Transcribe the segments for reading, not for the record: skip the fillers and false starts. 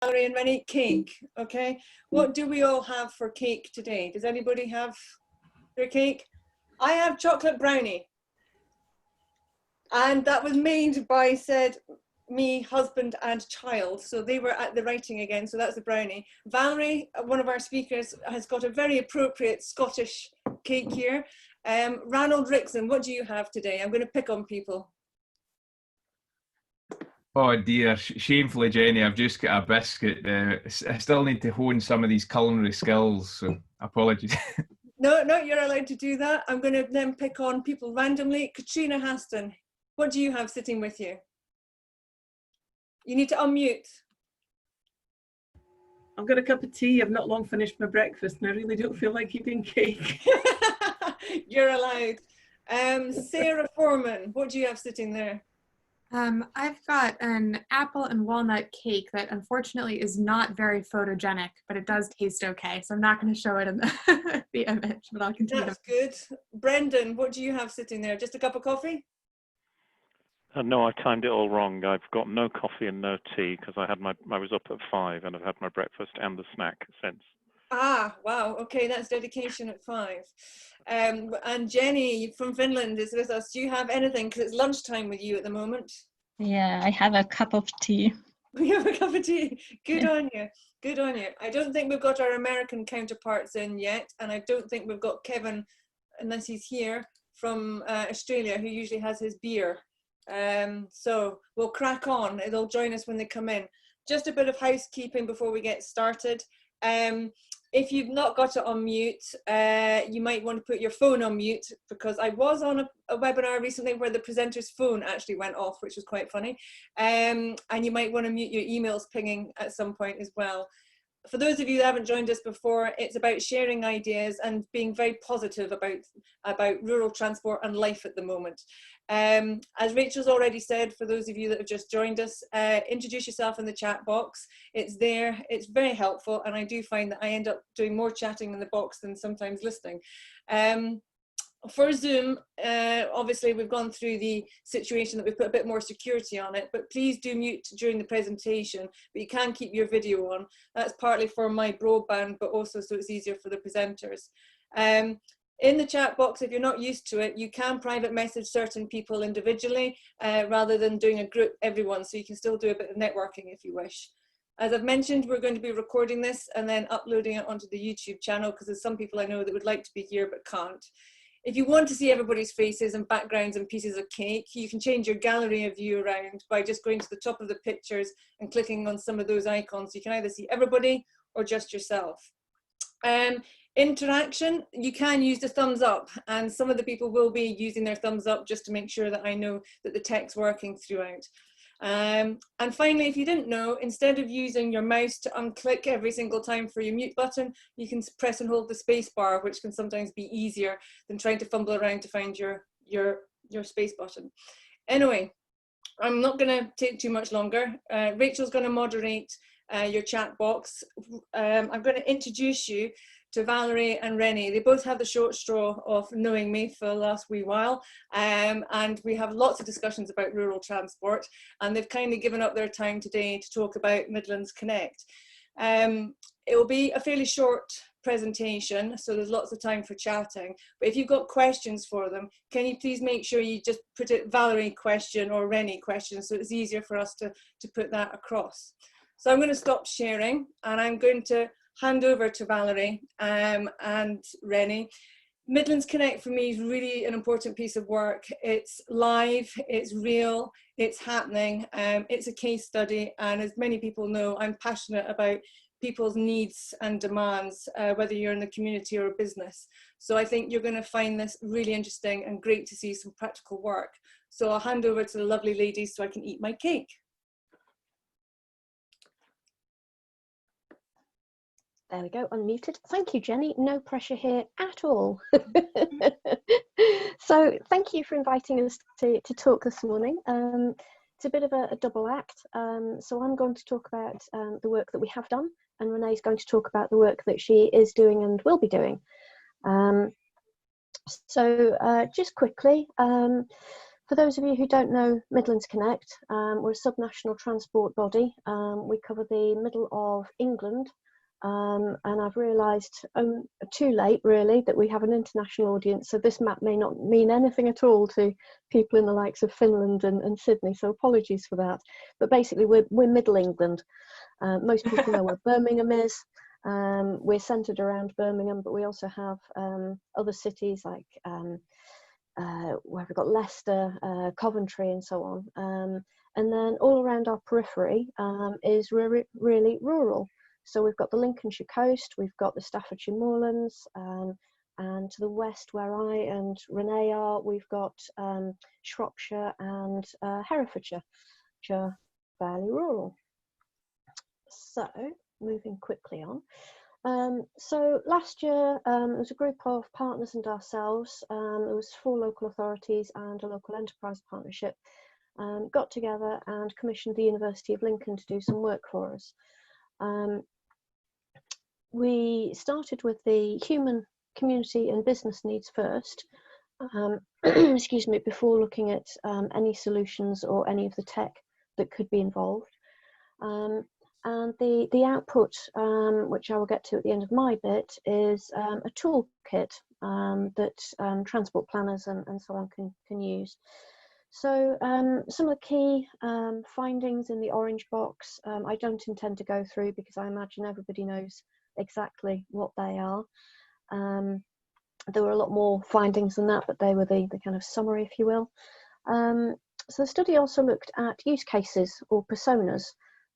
Valerie and Renee, cake, okay? What do we all have for cake today? Does anybody have their cake? I have chocolate brownie. And that was made by, said, me, husband and child. So they were at the writing again, so that's the brownie. Valerie, one of our speakers, has got a very appropriate Scottish cake here. Ranald Rickson, what do you have today? I'm going to pick on people. Oh dear, shamefully, Jenny, I've just got a biscuit. I still need to hone some of these culinary skills, so apologies. No, you're allowed to do that. I'm going to then pick on people randomly. Katrina Haston, what do you have sitting with you? You need to unmute. I've got a cup of tea. I've not long finished my breakfast and I really don't feel like eating cake. You're allowed. Sarah Foreman, what do you have sitting there? I've got an apple and walnut cake that unfortunately is not very photogenic, but it does taste okay. So I'm not going to show it in the, the image, but I'll continue. That's good. Brendan, what do you have sitting there? Just a cup of coffee? No, I timed it all wrong. I've got no coffee and no tea because I was up at 5 and I've had my breakfast and the snack since. Ah, wow. Okay, that's dedication at 5. And Jenny from Finland is with us. Do you have anything? Because it's lunchtime with you at the moment. Yeah, I have a cup of tea. We have a cup of tea. Good on you. Good on you. I don't think we've got our American counterparts in yet. And I don't think we've got Kevin, unless he's here, from Australia, who usually has his beer. So we'll crack on. They'll join us when they come in. Just a bit of housekeeping before we get started. If you've not got it on mute, you might want to put your phone on mute, because I was on a webinar recently where the presenter's phone actually went off, which was quite funny. And you might want to mute your emails pinging at some point as well. For those of you that haven't joined us before, it's about sharing ideas and being very positive about rural transport and life at the moment. As Rachel's already said, for those of you that have just joined us, introduce yourself in the chat box. It's there, it's very helpful, and I do find that I end up doing more chatting in the box than sometimes listening. For Zoom, obviously we've gone through the situation that we've put a bit more security on it, but please do mute during the presentation, but you can keep your video on. That's partly for my broadband, but also so it's easier for the presenters. In the chat box, if you're not used to it, you can private message certain people individually rather than doing a group everyone, so you can still do a bit of networking if you wish. As I've mentioned, we're going to be recording this and then uploading it onto the YouTube channel, because there's some people I know that would like to be here but can't. If you want to see everybody's faces and backgrounds and pieces of cake, you can change your gallery of view around by just going to the top of the pictures and clicking on some of those icons. You can either see everybody or just yourself. Interaction, you can use the thumbs up, and some of the people will be using their thumbs up just to make sure that I know that the tech's working throughout. And finally, if you didn't know, instead of using your mouse to unclick every single time for your mute button, you can press and hold the space bar, which can sometimes be easier than trying to fumble around to find your space button. Anyway, I'm not going to take too much longer. Rachel's going to moderate your chat box. I'm going to introduce you to Valerie and Renee. They both have the short straw of knowing me for the last wee while, and we have lots of discussions about rural transport, and they've kindly given up their time today to talk about Midlands Connect. It will be a fairly short presentation, so there's lots of time for chatting, but if you've got questions for them, can you please make sure you just put it Valerie question or Renee question, so it's easier for us to put that across. So I'm going to stop sharing, and I'm going to hand over to Valerie and Renee. Midlands Connect for me is really an important piece of work. It's live, it's real, it's happening, it's a case study, and as many people know, I'm passionate about people's needs and demands, whether you're in the community or a business. So I think you're going to find this really interesting and great to see some practical work. So I'll hand over to the lovely ladies so I can eat my cake. There we go, unmuted. Thank you, Jenny. No pressure here at all. So thank you for inviting us to talk this morning. It's a bit of a double act. So I'm going to talk about the work that we have done, and Renee's going to talk about the work that she is doing and will be doing. So just quickly, For those of you who don't know Midlands Connect, we're a subnational transport body. We cover the middle of England, and I've realised too late really that we have an international audience, so this map may not mean anything at all to people in the likes of Finland and Sydney, so apologies for that. But basically we're Middle England. Most people know where Birmingham is. We're centred around Birmingham, but we also have other cities like where we've got Leicester, Coventry and so on. And then all around our periphery is really rural. So we've got the Lincolnshire coast, we've got the Staffordshire moorlands, and to the west where I and Renee are, we've got Shropshire and Herefordshire, which are fairly rural. So moving quickly on. So last year there was a group of partners and ourselves, there was 4 local authorities and a local enterprise partnership, got together and commissioned the University of Lincoln to do some work for us. We started with the human, community and business needs first, excuse me, before looking at any solutions or any of the tech that could be involved. And the output, which I will get to at the end of my bit, is a toolkit that transport planners and so on can use. So some of the key findings in the orange box, I don't intend to go through because I imagine everybody knows exactly what they are. There were a lot more findings than that, but they were the kind of summary, if you will. So the study also looked at use cases or personas.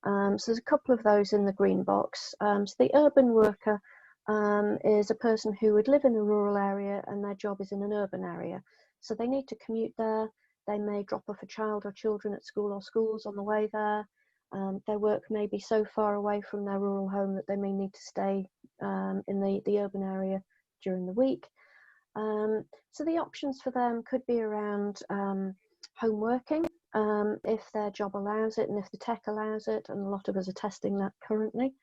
So there's a couple of those in the green box. So the urban worker is a person who would live in a rural area and their job is in an urban area. So they need to commute there. They may drop off a child or children at school or schools on the way there. Their work may be so far away from their rural home that they may need to stay in the urban area during the week. So the options for them could be around home working, if their job allows it and if the tech allows it, and a lot of us are testing that currently.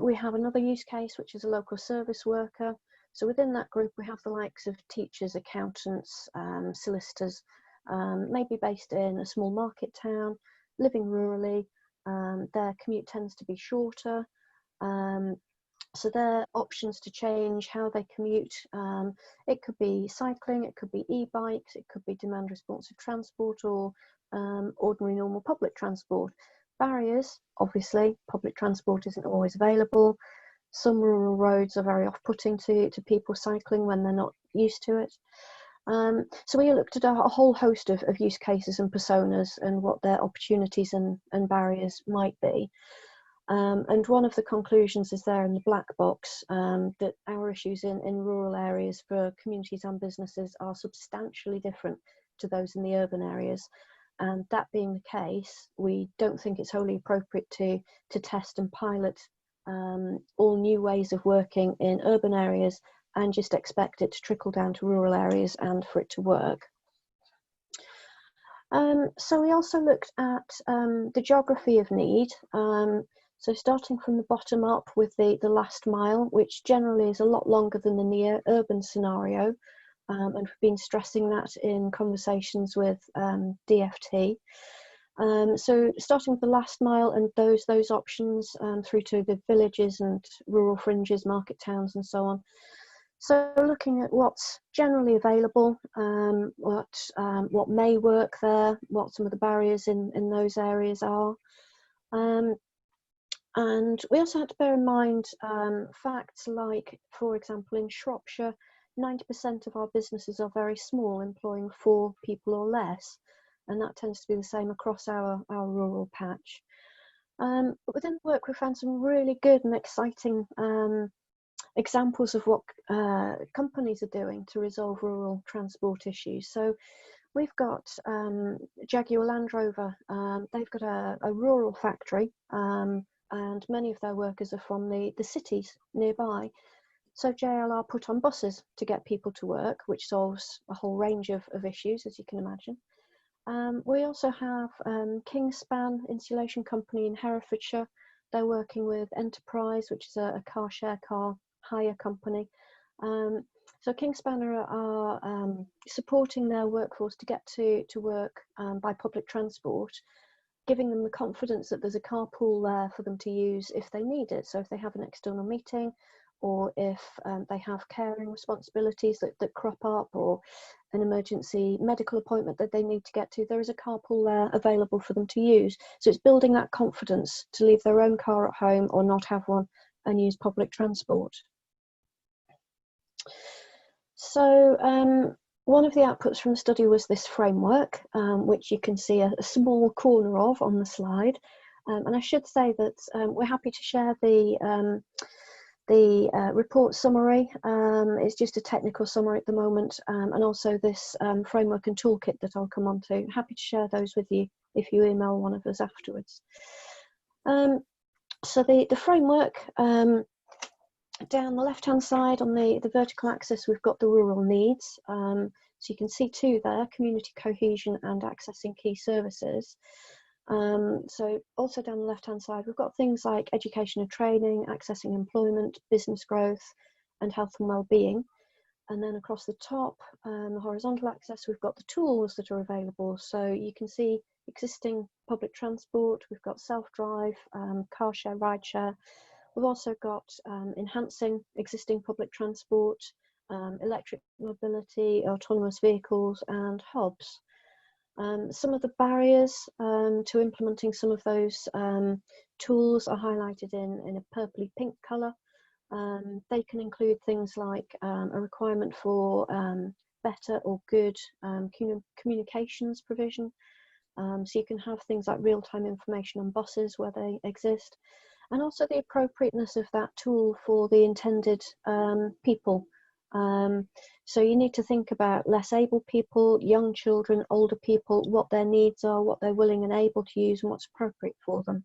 We have another use case, which is a local service worker. So within that group, we have the likes of teachers, accountants, solicitors, maybe based in a small market town, living rurally. Their commute tends to be shorter. So their options to change how they commute, it could be cycling, it could be e-bikes, it could be demand responsive transport or ordinary normal public transport. Barriers, obviously, public transport isn't always available. Some rural roads are very off-putting to people cycling when they're not used to it. So we looked at a whole host of use cases and personas and what their opportunities and barriers might be. And one of the conclusions is there in the black box, that our issues in rural areas for communities and businesses are substantially different to those in the urban areas. And that being the case, we don't think it's wholly appropriate to test and pilot all new ways of working in urban areas and just expect it to trickle down to rural areas and for it to work. So we also looked at the geography of need. So starting from the bottom up with the last mile, which generally is a lot longer than the near urban scenario. And we've been stressing that in conversations with DFT. So starting with the last mile and those options through to the villages and rural fringes, market towns and so on. So looking at what's generally available, what may work there, what some of the barriers in those areas are. And we also had to bear in mind facts like, for example, in Shropshire, 90% of our businesses are very small, employing 4 people or less. And that tends to be the same across our rural patch. But within the work, we found some really good and exciting examples of what companies are doing to resolve rural transport issues. So we've got Jaguar Land Rover. They've got a rural factory, and many of their workers are from the cities nearby. So JLR put on buses to get people to work, which solves a whole range of issues, as you can imagine. We also have Kingspan Insulation Company in Herefordshire. They're working with Enterprise, which is a car share car hire company. So Kingspanner are supporting their workforce to get to work by public transport, giving them the confidence that there's a carpool there for them to use if they need it. So if they have an external meeting, or if they have caring responsibilities that crop up, or an emergency medical appointment that they need to get to, there is a carpool there available for them to use. So it's building that confidence to leave their own car at home or not have one and use public transport. So one of the outputs from the study was this framework, which you can see a small corner of on the slide. And I should say that we're happy to share the report summary. It's just a technical summary at the moment, and also this framework and toolkit that I'll come on to. Happy to share those with you if you email one of us afterwards. So the framework, down the left-hand side on the vertical axis, we've got the rural needs. So you can see two there: community cohesion and accessing key services. So also down the left-hand side, we've got things like education and training, accessing employment, business growth, and health and well-being. And then across the top, the horizontal axis, we've got the tools that are available. So you can see existing public transport, we've got self-drive, car share, ride share. We've also got enhancing existing public transport, electric mobility, autonomous vehicles, and hubs. Some of the barriers to implementing some of those tools are highlighted in a purpley pink colour. They can include things like a requirement for better or good communications provision. So you can have things like real-time information on buses where they exist, and also the appropriateness of that tool for the intended people. So you need to think about less able people, young children, older people, what their needs are, what they're willing and able to use, and what's appropriate for them.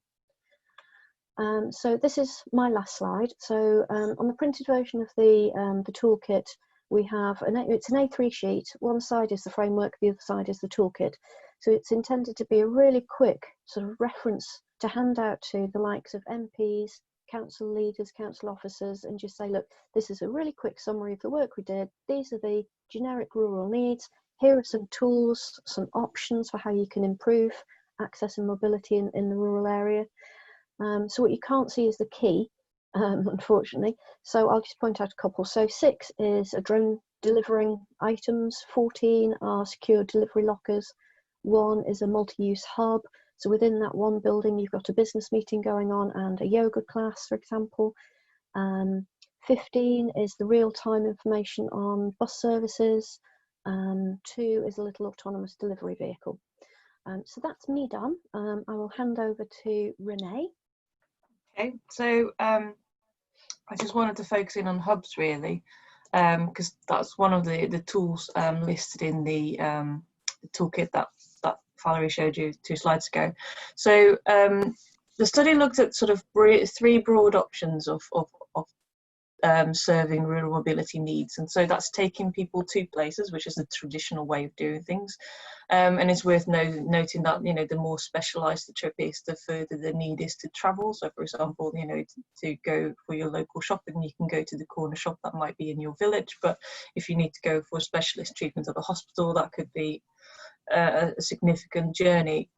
So this is my last slide. So on the printed version of the toolkit, we have it's an A3 sheet. One side is the framework, the other side is the toolkit. So it's intended to be a really quick sort of reference to hand out to the likes of MPs, council leaders, council officers, and just say, look, this is a really quick summary of the work we did. These are the generic rural needs. Here are some tools, some options for how you can improve access and mobility in the rural area. So what you can't see is the key, unfortunately. So I'll just point out a couple. So 6 is a drone delivering items. 14 are secure delivery lockers. 1 is a multi-use hub. So within that one building, you've got a business meeting going on and a yoga class, for example. 15 is the real-time information on bus services. 2 is a little autonomous delivery vehicle. So that's me done. I will hand over to Renee. Okay, so I just wanted to focus in on hubs really, because that's one of the tools listed in the toolkit that Valerie showed you 2 slides ago. So the study looked at sort of 3 broad options of serving rural mobility needs, and so that's taking people to places, which is the traditional way of doing things, and it's worth noting that, you know, the more specialized the trip is, the further the need is to travel. So for example, you know, to go for your local shopping, you can go to the corner shop that might be in your village, but if you need to go for specialist treatment at the hospital, that could be a significant journey.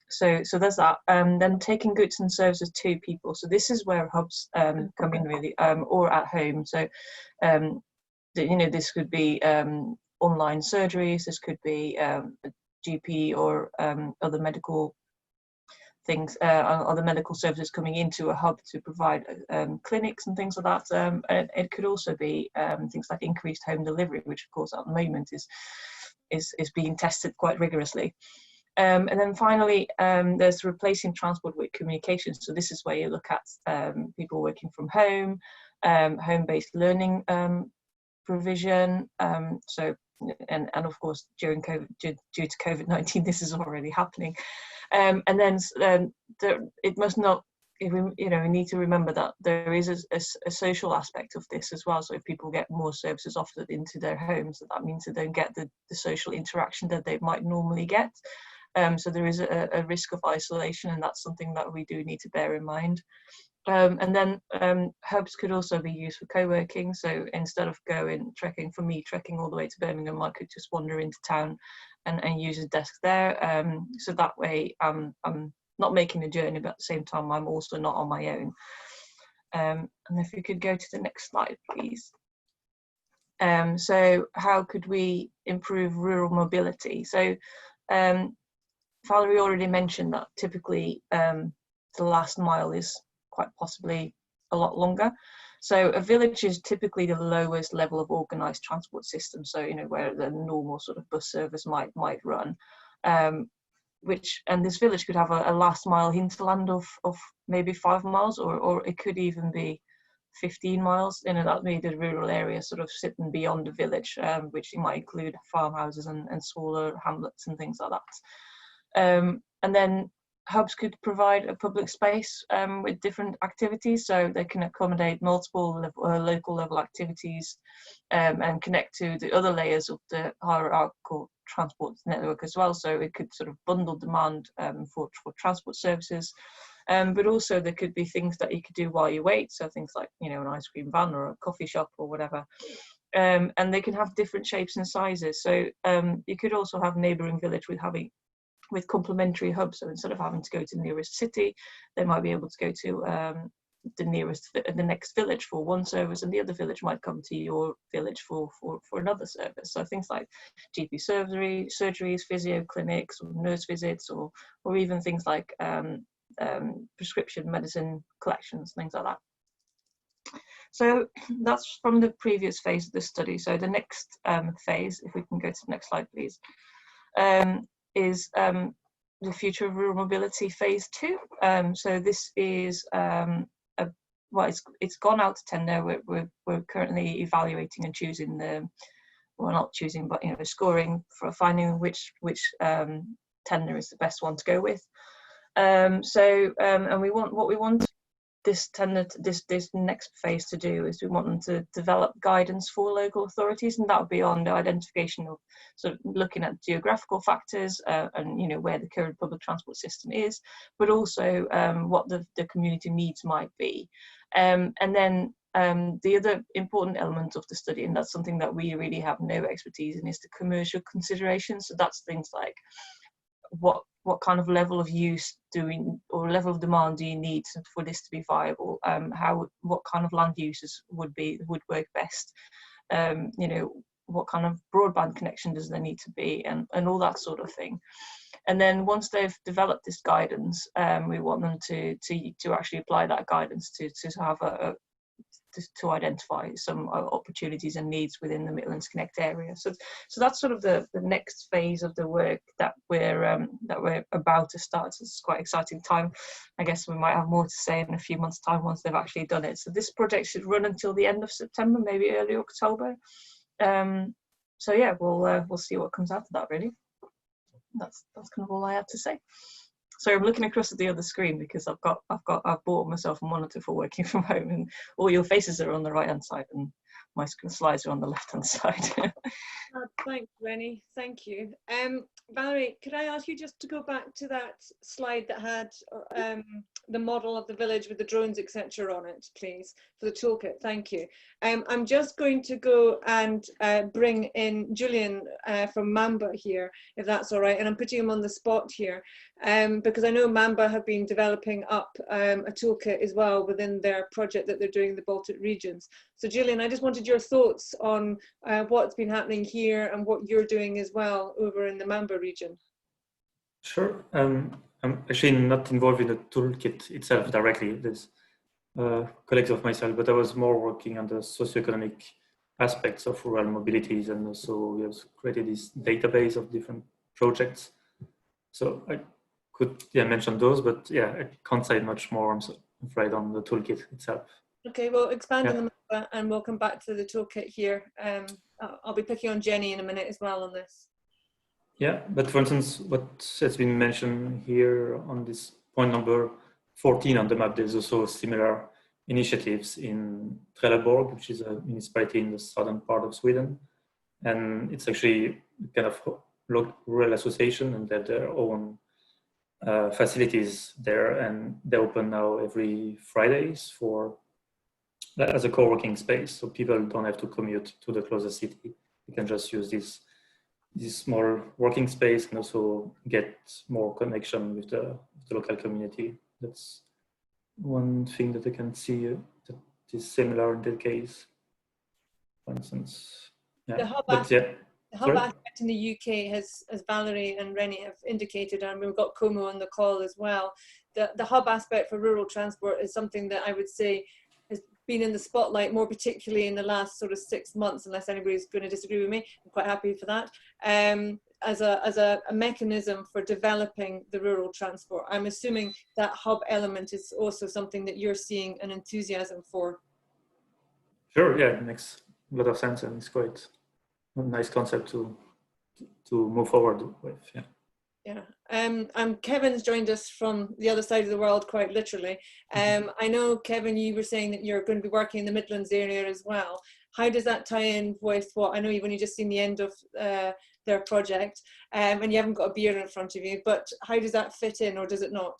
So there's that. Then taking goods and services to people. So this is where hubs come in really, or at home. So you know, this could be online surgeries. This could be a GP or other medical things, other medical services coming into a hub to provide clinics and things like that. And it could also be things like increased home delivery, which of course at the moment is being tested quite rigorously. And then finally, there's replacing transport with communication. So this is where you look at people working from home, home-based learning provision. So and of course during COVID, due to COVID-19, this is already happening. And then it must not. You know, we need to remember that there is a social aspect of this as well. So if people get more services offered into their homes, that means they don't get the social interaction that they might normally get. So there is a risk of isolation, and that's something that we do need to bear in mind. And then hubs could also be used for co-working. So instead of trekking all the way to Birmingham, I could just wander into town and use a desk there. So that way I'm not making a journey, but at the same time I'm also not on my own. And if we could go to the next slide, please. So how could we improve rural mobility? So Valerie already mentioned that typically the last mile is quite possibly a lot longer. So a village is typically the lowest level of organised transport system. So, you know, where the normal sort of bus service might run, and this village could have a last mile hinterland of maybe 5 miles, or it could even be 15 miles. You know, that made the rural area sort of sitting beyond the village, which might include farmhouses and smaller hamlets and things like that. And then hubs could provide a public space with different activities, so they can accommodate multiple local level activities and connect to the other layers of the hierarchical transport network as well. So it could sort of bundle demand for transport services, but also there could be things that you could do while you wait. So things like, you know, an ice cream van or a coffee shop or whatever. And they can have different shapes and sizes. So you could also have neighbouring village with complementary hubs. So instead of having to go to the nearest city, they might be able to go to the next village for one service, and the other village might come to your village for another service. So things like GP surgeries, physio clinics, or nurse visits, or even things like prescription medicine collections, things like that. So that's from the previous phase of the study. So the next phase, if we can go to the next slide, please, is the future of rural mobility phase 2. So this is it's gone out to tender. We're currently evaluating and choosing not choosing, but, you know, scoring for finding which tender is the best one to go with. And what we want this tender, this next phase to do is we want them to develop guidance for local authorities, and that would be on the identification of sort of looking at geographical factors and, you know, where the current public transport system is, but also what the community needs might be. And then the other important element of the study, and that's something that we really have no expertise in, is the commercial considerations. So that's things like what kind of level of use or level of demand do you need for this to be viable? What kind of land uses would work best? You know, what kind of broadband connection does there need to be, and all that sort of thing. And then once they've developed this guidance, we want them to actually apply that guidance to have to identify some opportunities and needs within the Midlands Connect area. So that's sort of the next phase of the work that we're about to start. So it's quite an exciting time. I guess we might have more to say in a few months' time once they've actually done it. So this project should run until the end of September, maybe early October. So yeah, we'll see what comes out of that, really. That's kind of all I have to say. So I'm looking across at the other screen because I've bought myself a monitor for working from home, and all your faces are on the right hand side and my slides are on the left hand side. Thanks, Rennie. Thank you. Valerie, could I ask you just to go back to that slide that had the model of the village with the drones, etc. on it, please, for the toolkit? Thank you. I'm just going to go and bring in Julian from Mamba here, if that's all right, and I'm putting him on the spot here because I know Mamba have been developing up a toolkit as well within their project that they're doing in the Baltic regions. So Julian, I just wanted your thoughts on what's been happening here and what you're doing as well over in the Mamba region. Sure. I'm actually not involved in the toolkit itself directly. There's colleagues of myself, but I was more working on the socioeconomic aspects of rural mobilities, and also we have created this database of different projects. So I could mention those, but yeah, I can't say much more, I'm afraid, on the toolkit itself. Okay, well, expand on the Mamba and we'll come back to the toolkit here. I'll be picking on Jenny in a minute as well on this. Yeah, but for instance, what has been mentioned here on this point number 14 on the map, there's also similar initiatives in Trelleborg, which is a municipality in the southern part of Sweden. And it's actually kind of rural association, and they have their own facilities there, and they open now every Fridays for as a co-working space, so people don't have to commute to the closest city. You can just use this small working space and also get more connection with the local community. That's one thing that I can see that is similar in that case, for instance. Yeah. The hub aspect in the UK has, as Valerie and Renee have indicated, and we've got Como on the call as well, the hub aspect for rural transport is something that I would say has been in the spotlight, more particularly in the last sort of 6 months, unless anybody's going to disagree with me. I'm quite happy for that. As a mechanism for developing the rural transport. I'm assuming that hub element is also something that you're seeing an enthusiasm for. Sure, yeah, it makes a lot of sense, and it's quite a nice concept to move forward with. Yeah. Yeah. Kevin's joined us from the other side of the world, quite literally. I know, Kevin, you were saying that you're going to be working in the Midlands area as well. How does that tie in with what I know you've only just seen the end of their project, and you haven't got a beer in front of you, but how does that fit in, or does it not?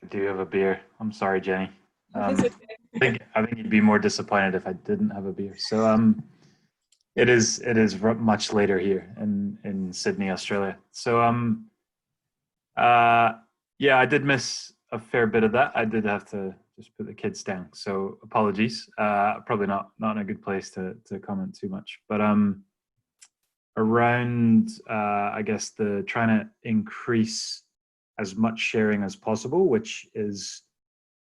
I do have a beer. I'm sorry, Jenny. Okay. I think you'd be more disappointed if I didn't have a beer. So it is much later here in Sydney, Australia. So yeah, I did miss a fair bit of that. I did have to just put the kids down, so apologies. Probably not in a good place to comment too much, but around I guess the trying to increase as much sharing as possible, which is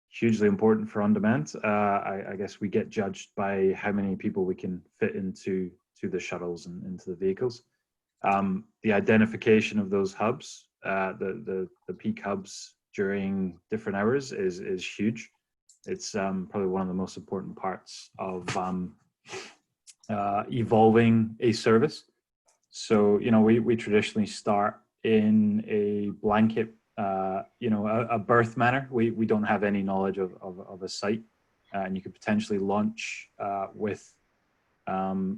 hugely important for on-demand. I guess we get judged by how many people we can fit into the shuttles and into the vehicles. The identification of those hubs, the peak hubs during different hours is huge. It's probably one of the most important parts of evolving a service. So, you know, we traditionally start in a blanket, you know, a berth manner. We don't have any knowledge of a site, and you could potentially launch with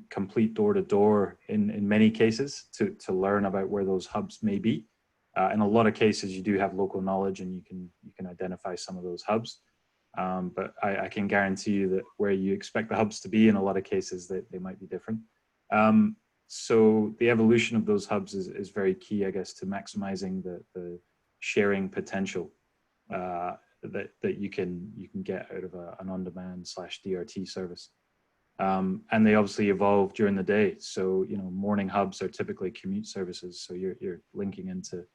complete door-to-door in many cases to learn about where those hubs may be. In a lot of cases, you do have local knowledge, and you can identify some of those hubs. But I can guarantee you that where you expect the hubs to be, in a lot of cases, they might be different. So the evolution of those hubs is very key, I guess, to maximizing the sharing potential that you can get out of an on-demand / DRT service. And they obviously evolve during the day. So, you know, morning hubs are typically commute services. So you're linking into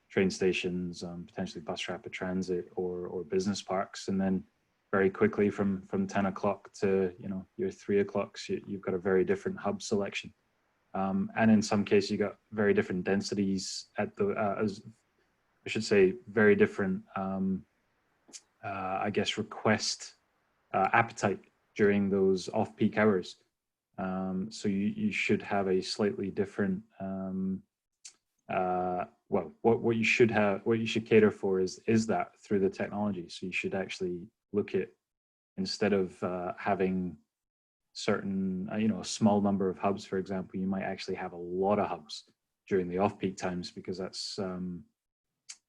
train stations, potentially bus rapid transit or business parks. And then very quickly from 10 o'clock to, you know, your 3 o'clocks, you've got a very different hub selection. And in some cases, you got very different densities at the, as I should say, very different, I guess, request appetite during those off-peak hours. So you should have a slightly different, well, what you should have, what you should cater for is that through the technology. So you should actually look at, instead of having certain, you know, a small number of hubs, for example, you might actually have a lot of hubs during the off-peak times, because that's,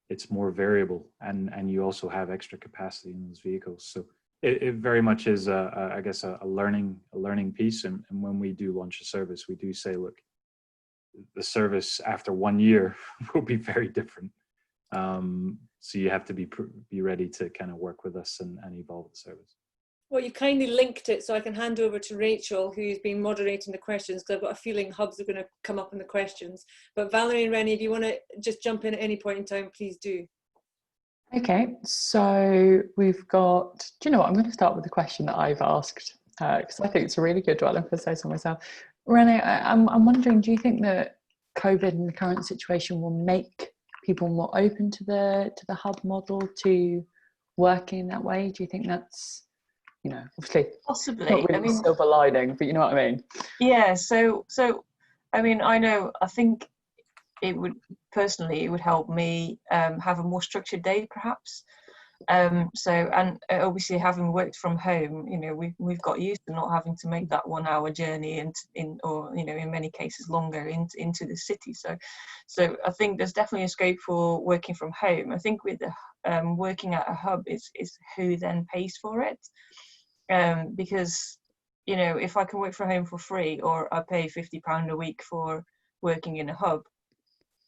it's more variable, and you also have extra capacity in those vehicles. So it very much is, I guess, a learning piece. And when we do launch a service, we do say, look, the service after 1 year will be very different. So you have to be ready to kind of work with us and evolve the service. Well, you kindly linked it, so I can hand over to Rachel, who's been moderating the questions, because I've got a feeling hubs are going to come up in the questions. But Valerie and Renee, if you want to just jump in at any point in time, please do. Okay, so we've got, do you know what, I'm going to start with the question that I've asked, because I think it's a really good one, if I say so myself. Renee, I'm wondering, do you think that COVID and the current situation will make people more open to the hub model, to working that way? Do you think that's, you know, obviously possibly, not really, I mean, silver lining, but you know what I mean? Yeah, so I mean, I think it would, personally, it would help me have a more structured day, perhaps. And obviously having worked from home, you know, we've got used to not having to make that 1 hour journey or you know, in many cases longer into the city. So I think there's definitely a scope for working from home. I think with the working at a hub is who then pays for it, because you know, if I can work from home for free or I pay £50 a week for working in a hub,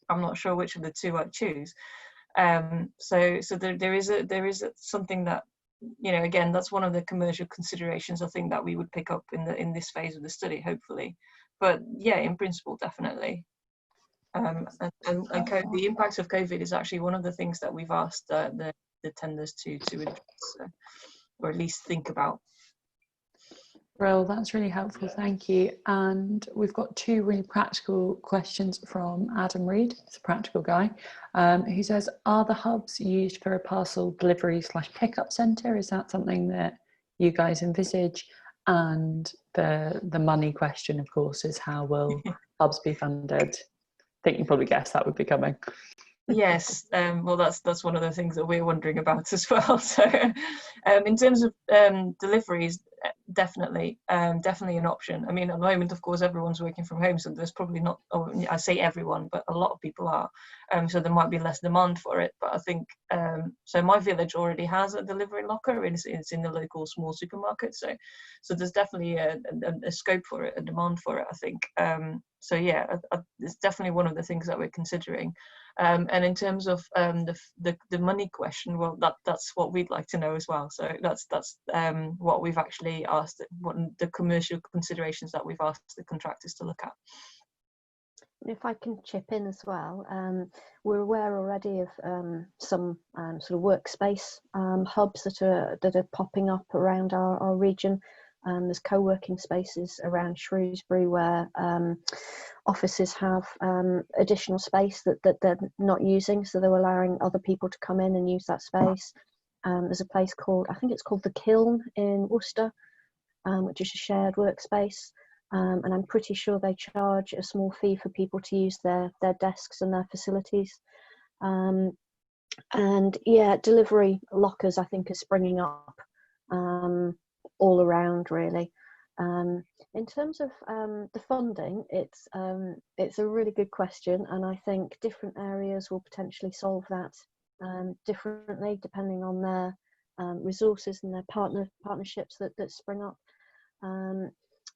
I'm not sure which of the two I'd choose. So there is something that, you know, again, that's one of the commercial considerations I think that we would pick up in this phase of the study, hopefully. But yeah, in principle, definitely. And the impact of COVID is actually one of the things that we've asked the tenders to address, or at least think about. Well, that's really helpful, thank you. And we've got 2 really practical questions from Adam Reed, he's a practical guy, who says, are the hubs used for a parcel delivery / pickup centre? Is that something that you guys envisage? And the money question, of course, is how will hubs be funded? I think you probably guessed that would be coming. Yes, well, that's one of the things that we're wondering about as well. So in terms of deliveries, definitely an option. I mean, at the moment, of course, everyone's working from home, so there's probably not, I say everyone, but a lot of people are, so there might be less demand for it. But I think, so my village already has a delivery locker, and it's in the local small supermarket, so there's definitely a scope for it, a demand for it, I think. So yeah, it's definitely one of the things that we're considering. And in terms of the money question, well, that's what we'd like to know as well. So that's what we've actually asked, what the commercial considerations that we've asked the contractors to look at. If I can chip in as well, we're aware already of some sort of workspace hubs that are popping up around our region. There's co-working spaces around Shrewsbury where offices have additional space that they're not using, so they're allowing other people to come in and use that space. There's a place called, I think it's called The Kiln in Worcester, which is a shared workspace, and I'm pretty sure they charge a small fee for people to use their desks and their facilities. And yeah, delivery lockers I think are springing up all around, really. In terms of the funding, it's a really good question, and I think different areas will potentially solve that differently depending on their resources and their partnerships that spring up.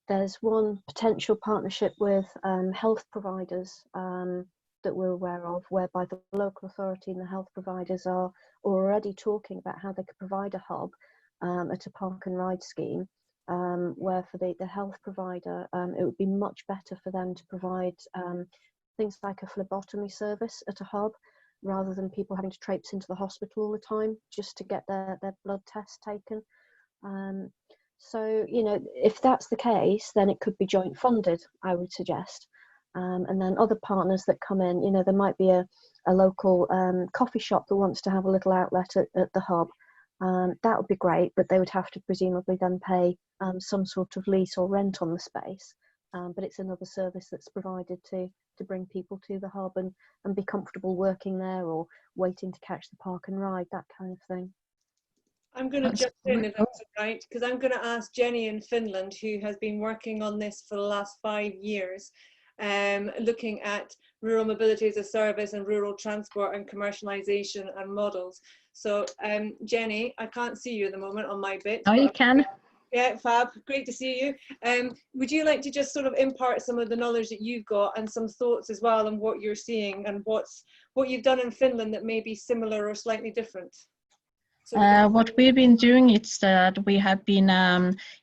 There's one potential partnership with health providers that we're aware of, whereby the local authority and the health providers are already talking about how they could provide a hub at a park and ride scheme, where for the health provider, it would be much better for them to provide things like a phlebotomy service at a hub, rather than people having to traipse into the hospital all the time just to get their blood tests taken. So, you know, if that's the case, then it could be joint funded, I would suggest. And then other partners that come in, you know, there might be a local coffee shop that wants to have a little outlet at the hub. That would be great, but they would have to presumably then pay some sort of lease or rent on the space. But it's another service that's provided to bring people to the hub and be comfortable working there or waiting to catch the park and ride, that kind of thing. I'm going to jump in if that's right, because I'm going to ask Jenny in Finland, who has been working on this for the last 5 years, looking at rural mobility as a service and rural transport and commercialisation and models. So Jenny, I can't see you at the moment on my bit. Oh, you can. Yeah, fab, great to see you. Would you like to just sort of impart some of the knowledge that you've got and some thoughts as well on what you're seeing and what you've done in Finland that may be similar or slightly different? What we've been doing is that we have been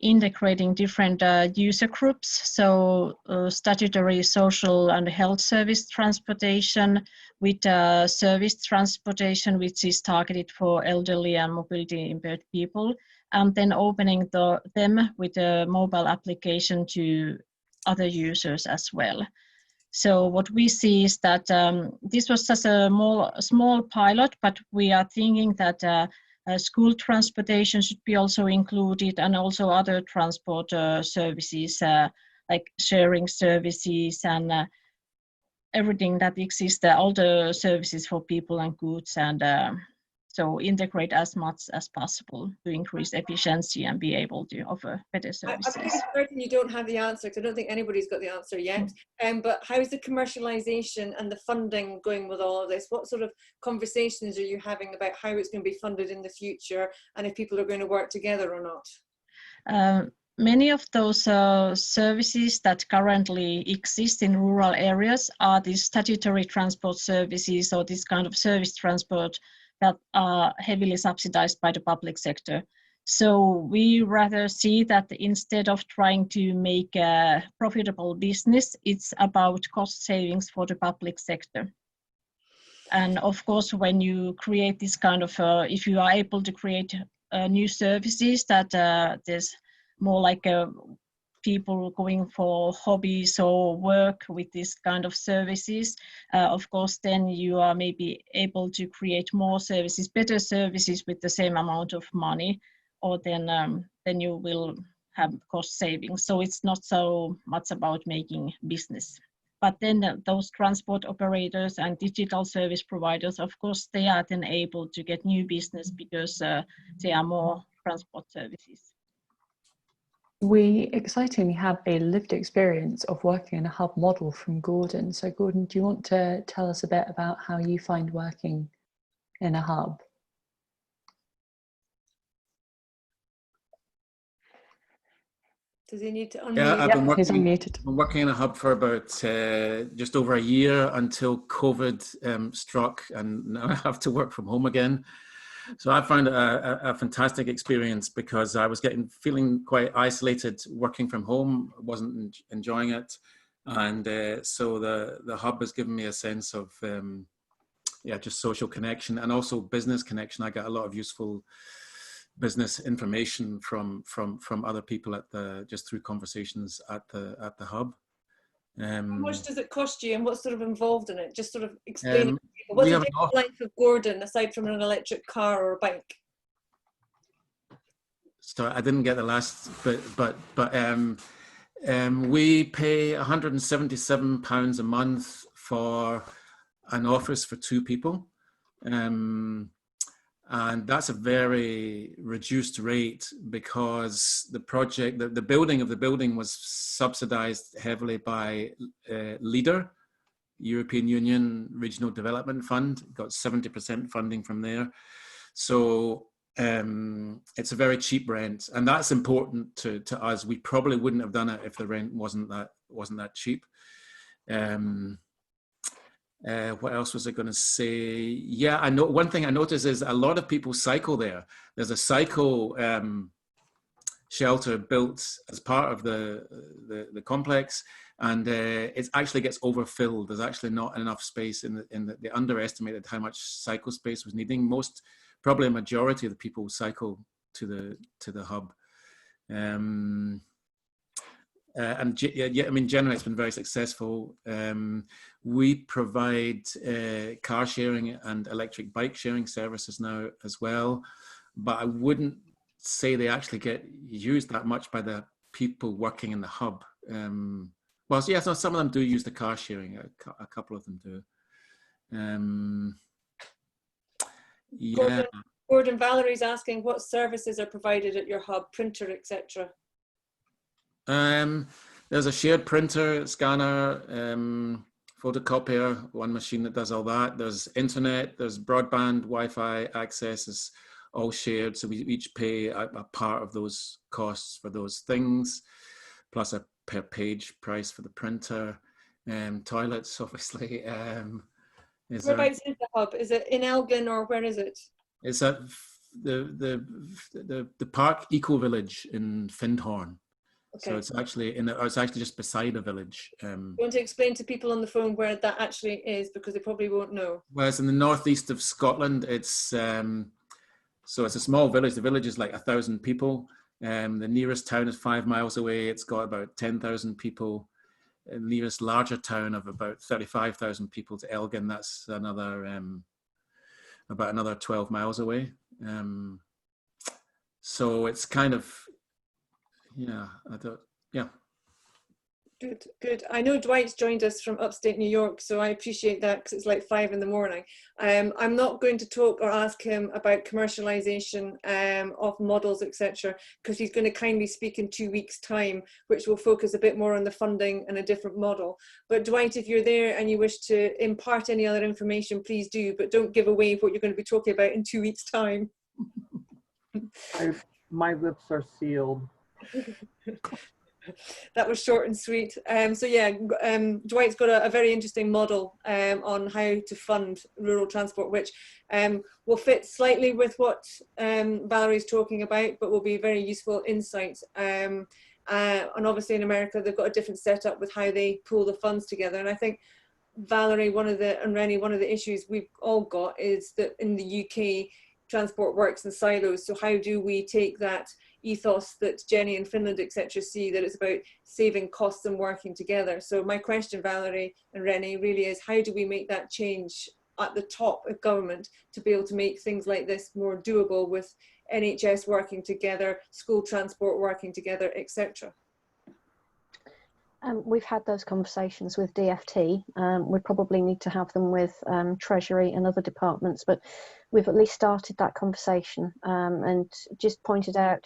integrating different user groups, so statutory, social and health service transportation with service transportation, which is targeted for elderly and mobility impaired people, and then opening them with a mobile application to other users as well. So what we see is that this was just a small pilot, but we are thinking that school transportation should be also included, and also other transport services like sharing services and everything that exists, all the services for people and goods and So integrate as much as possible to increase efficiency and be able to offer better I'm services. pretty certain you don't have the answer, because I don't think anybody's got the answer yet. But how's the commercialization and the funding going with all of this? What sort of conversations are you having about how it's going to be funded in the future, and if people are going to work together or not? Many of those services that currently exist in rural areas are these statutory transport services, or this kind of service transport that are heavily subsidized by the public sector. So we rather see that instead of trying to make a profitable business, it's about cost savings for the public sector. And of course, when you create this kind of, if you are able to create new services that there's more like people going for hobbies or work with this kind of services, of course, then you are maybe able to create more services, better services with the same amount of money, or then you will have cost savings. So it's not so much about making business. But then those transport operators and digital service providers, of course, they are then able to get new business because there are more transport services. We excitingly have a lived experience of working in a hub model from Gordon. So Gordon, do you want to tell us a bit about how you find working in a hub? Does he need to unmute? Yeah, I've been He's unmuted. working in a hub for about just over a year until COVID struck, and now I have to work from home again. So I found it a fantastic experience because I was feeling quite isolated working from home. I wasn't enjoying it, and so the hub has given me a sense of just social connection and also business connection. I got a lot of useful business information from other people just through conversations at the hub. How much does it cost you, and what's sort of involved in it? Just sort of explain it. What's we the have daily life of Gordon aside from an electric car or a bike? So I didn't get the last bit, but we pay £177 a month for an office for 2 people. And that's a very reduced rate because the project, the building of the building was subsidized heavily by LEADER, European Union Regional Development Fund, got 70% funding from there. So it's a very cheap rent, and that's important to us. We probably wouldn't have done it if the rent wasn't that cheap. What else was I going to say? Yeah, I know one thing I noticed is a lot of people cycle there. There's a cycle shelter built as part of the complex, and it actually gets overfilled. There's actually not enough space they underestimated how much cycle space was needing. Probably a majority of the people cycle to the hub. And I mean, generally it's been very successful. We provide car sharing and electric bike sharing services now as well, but I wouldn't say they actually get used that much by the people working in the hub. Well, so yes, some of them do use the car sharing. A couple of them do. Yeah. Gordon, Valerie's asking what services are provided at your hub, printer, etc. There's a shared printer, scanner, photocopier, one machine that does all that. There's internet, there's broadband, Wi-Fi access is all shared. So we each pay a part of those costs for those things, plus a per page price for the printer. Toilets, obviously. Whereabouts is the hub? Is it in Elgin or where is it? It's at the Park Eco Village in Findhorn. Okay. So it's actually just beside a village. You want to explain to people on the phone where that actually is, because they probably won't know. Well, it's in the northeast of Scotland. It's so it's a small village. The village is like 1,000 people. The nearest town is 5 miles away. It's got about 10,000 people. The nearest larger town of about 35,000 people to Elgin. That's another about another 12 miles away. So it's kind of. Yeah, Good, good. I know Dwight's joined us from upstate New York, so I appreciate that because it's like 5 in the morning. I'm not going to talk or ask him about commercialization of models, etc., because he's going to kindly speak in 2 weeks' time, which will focus a bit more on the funding and a different model. But Dwight, if you're there and you wish to impart any other information, please do, but don't give away what you're going to be talking about in 2 weeks' time. My lips are sealed. That was short and sweet. So yeah, Dwight's got a very interesting model on how to fund rural transport, which will fit slightly with what Valerie's talking about, but will be very useful insight. And obviously in America, they've got a different setup with how they pull the funds together. And I think Valerie, and Renee, one of the issues we've all got is that in the UK, transport works in silos. So how do we take that ethos that Jenny in Finland, etc., see, that it's about saving costs and working together? So my question, Valerie and Renee, really is, how do we make that change at the top of government to be able to make things like this more doable with NHS working together, school transport working together, etc.? We've had those conversations with DFT. We probably need to have them with Treasury and other departments, but we've at least started that conversation and just pointed out,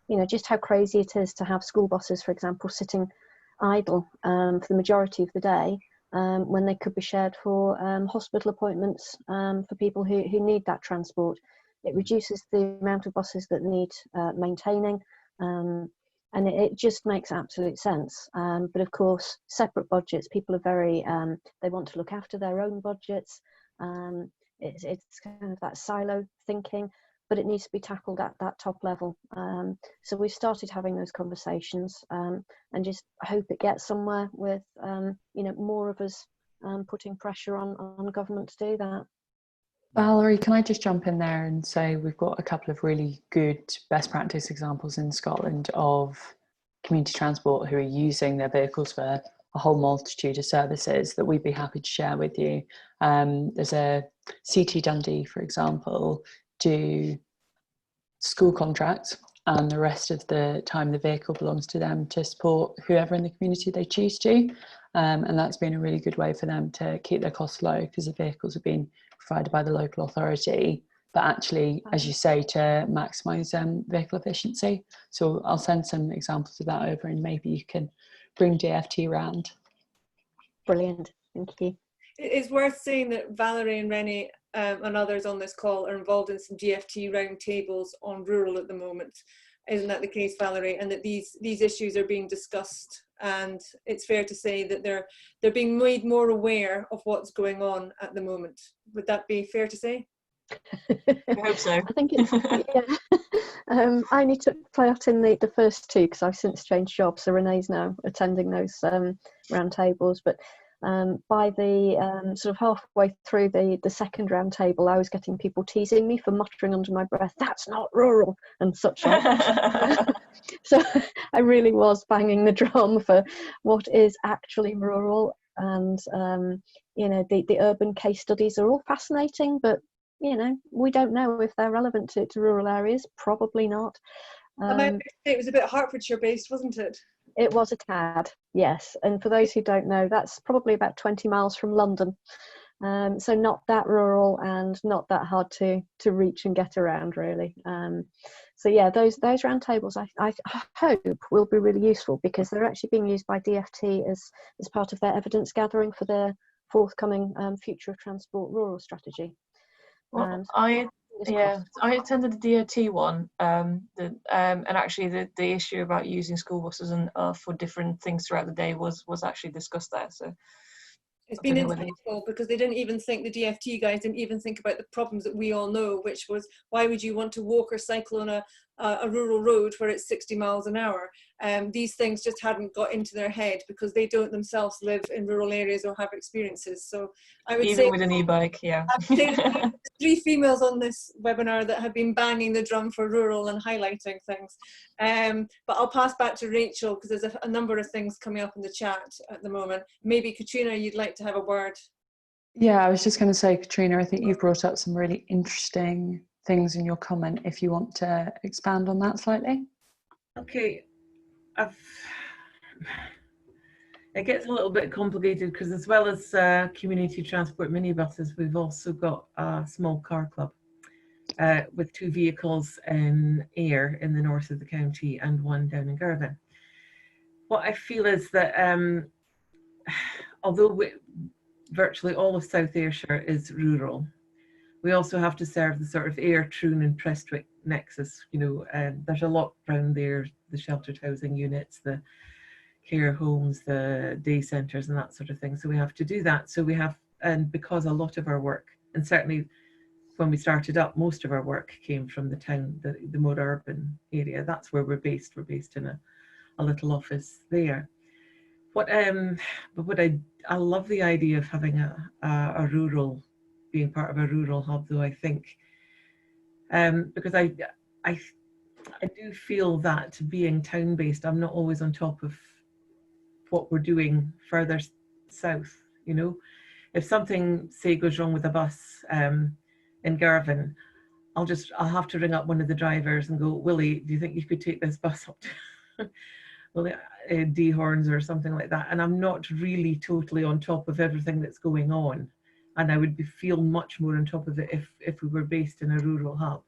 you know, just how crazy it is to have school buses, for example, sitting idle for the majority of the day when they could be shared for hospital appointments for people who need that transport. It reduces the amount of buses that need maintaining. And it just makes absolute sense. But of course, separate budgets, people are very, they want to look after their own budgets. It's kind of that silo thinking, but it needs to be tackled at that top level. So we've started having those conversations and just hope it gets somewhere with, you know, more of us putting pressure on government to do that. Valerie, can I just jump in there and say we've got a couple of really good best practice examples in Scotland of community transport who are using their vehicles for a whole multitude of services that we'd be happy to share with you. There's a CT Dundee, for example, do school contracts, and the rest of the time the vehicle belongs to them to support whoever in the community they choose to. And that's been a really good way for them to keep their costs low because the vehicles have been provided by the local authority, but actually, as you say, to maximise vehicle efficiency. So I'll send some examples of that over and maybe you can bring DFT around. Brilliant, thank you. It's worth saying that Valerie and Renee and others on this call are involved in some DFT roundtables on rural at the moment. Isn't that the case, Valerie? And that these issues are being discussed, and it's fair to say that they're being made more aware of what's going on at the moment. Would that be fair to say? I hope so. I think it's, yeah. I only took part in the first two because I've since changed jobs, so Renee's now attending those roundtables. But by the sort of halfway through the second roundtable, I was getting people teasing me for muttering under my breath, "That's not rural," and such like. So I really was banging the drum for what is actually rural, and you know, the urban case studies are all fascinating, but you know, we don't know if they're relevant to rural areas. Probably not. It was a bit Hertfordshire based, wasn't it? It was a tad, yes. And for those who don't know, that's probably about 20 miles from London. So not that rural and not that hard to reach and get around, really. So yeah, those roundtables I hope will be really useful because they're actually being used by DFT as part of their evidence gathering for their forthcoming Future of Transport Rural Strategy. Well, I attended the DOT one, and actually the issue about using school buses and for different things throughout the day was actually discussed there. So it's been insightful because they didn't even think, the DFT guys didn't even think about the problems that we all know, which was, why would you want to walk or cycle on a rural road where it's 60 miles an hour? These things just hadn't got into their head because they don't themselves live in rural areas or have experiences. So I would say, even with an e-bike, yeah. There's 3 females on this webinar that have been banging the drum for rural and highlighting things. But I'll pass back to Rachel because there's a number of things coming up in the chat at the moment. Maybe Katrina, you'd like to have a word. Yeah, I was just going to say, Katrina, I think you've brought up some really interesting things in your comment, if you want to expand on that slightly. Okay, It gets a little bit complicated because as well as community transport minibuses, we've also got a small car club with 2 vehicles in Ayr in the north of the county and 1 down in Girvan. What I feel is that although virtually all of South Ayrshire is rural, we also have to serve the sort of Ayr, Troon and Prestwick nexus. You know, there's a lot around there, the sheltered housing units, the care homes, the day centres and that sort of thing. So we have to do that. So we have, and because a lot of our work, and certainly when we started up, most of our work came from the town, the more urban area. That's where we're based. We're based in a little office there. But what I love the idea of having a rural, being part of a rural hub, though, I think, because I do feel that being town-based, I'm not always on top of what we're doing further south. You know, if something, say, goes wrong with a bus in Girvan, I'll have to ring up one of the drivers and go, Willie, do you think you could take this bus up to Dehorns or something like that? And I'm not really totally on top of everything that's going on, and I would feel much more on top of it if we were based in a rural hub,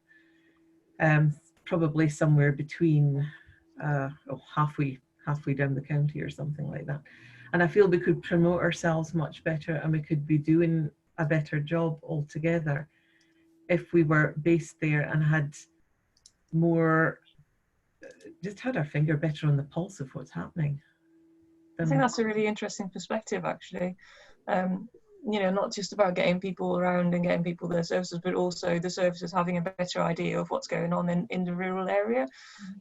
probably somewhere between halfway down the county or something like that. And I feel we could promote ourselves much better, and we could be doing a better job altogether if we were based there and had more, just had our finger better on the pulse of what's happening. I think that's a really interesting perspective, actually. You know, not just about getting people around and getting people their services, but also the services having a better idea of what's going on in the rural area.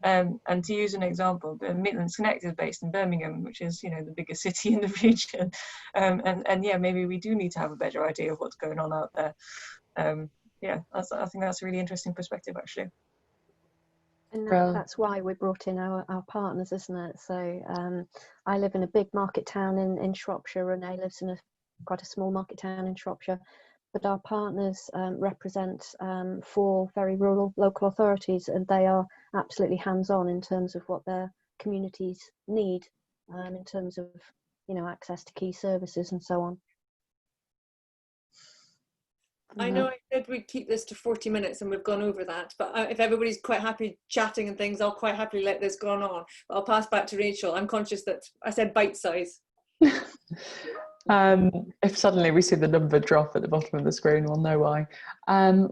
And to use an example, the Midlands Connect is based in Birmingham, which is, you know, the biggest city in the region. And yeah, maybe we do need to have a better idea of what's going on out there. Yeah, I think that's a really interesting perspective, actually. And that's why we brought in our partners, isn't it? So I live in a big market town in Shropshire. Renee lives in quite a small market town in Shropshire. But our partners represent 4 very rural local authorities, and they are absolutely hands-on in terms of what their communities need, in terms of, you know, access to key services and so on. I know I said we'd keep this to 40 minutes and we've gone over that, but if everybody's quite happy chatting and things, I'll quite happily let this go on. But I'll pass back to Rachel. I'm conscious that I said bite size. If suddenly we see the number drop at the bottom of the screen, we'll know why.